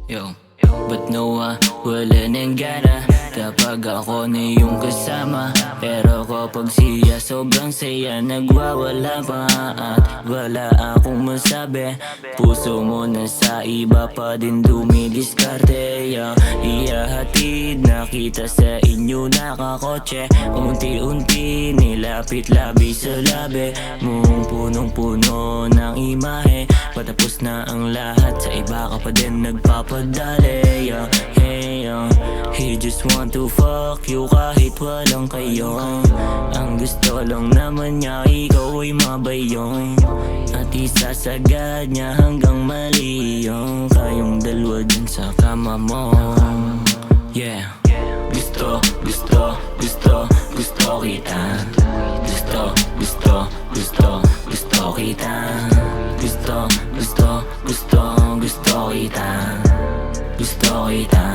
Yo, ba't nawa wala nang gana kapag ako na yung kasama? Pero kapag siya sobrang saya, nagwawala pa at wala akong masabi. Puso mo na sa iba pa din dumidiskarte. Ihahatid na kita sa inyo nakakotse. Unti-unti nilapit labi sa labi mong punong-puno ng imahe. Patapos na ang lahat, sa iba ka pa din nagpapadali. Hey, he just want to fuck you kahit walang kayo. Ang gusto lang naman niya, ikaw ay mabayong. At isasagad niya hanggang maliyo kayong dalawa dyan sa kama mo. Yeah, gusto kita. Gusto kita. Gusto kita. Gusto kita.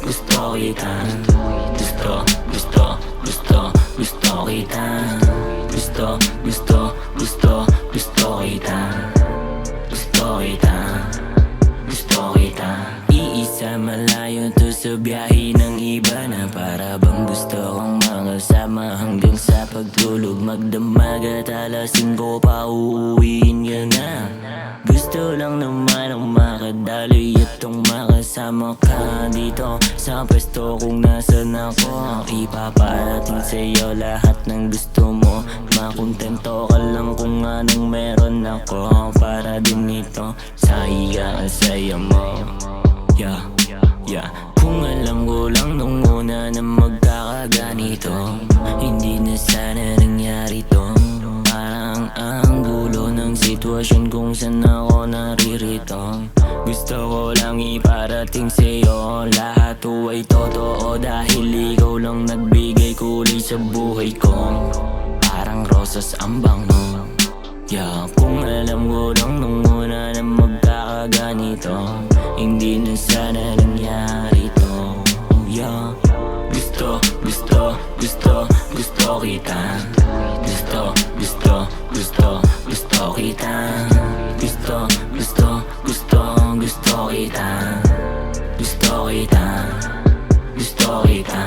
Gusto kita. Gusto kita. Gusto kita. Gusto kita. Gusto kita. Gusto kita. Iisa malayo to sa biyahe ng iba na para bang gusto kong makasama hanggang sa pagtulog. Magdamag at alas 5 pa uuwiin ka na. Gusto lang naman ang makadaloy itong makasama ka dito sa pwesto kung nasan ako. Ipaparating sa'yo lahat ng gusto mo. Makontento ka lang kung anong meron ako. Para din ito sa higa ang saya mo. Yeah. Kung alam ko lang nung una na magkakaganito, hindi na sana nangyari to. Parang ang gulo ng sitwasyon kung saan ako naririto. Gusto ko lang iparating sa'yo lahat to ay totoo, dahil ikaw lang nagbigay kulay sa buhay ko. Parang rosas ang bango. Kung alam ko lang nung una na magkakaganito, hindi na sana nangyari to. Gusto kita. Gusto kita. Gusto kita. Gusto kita.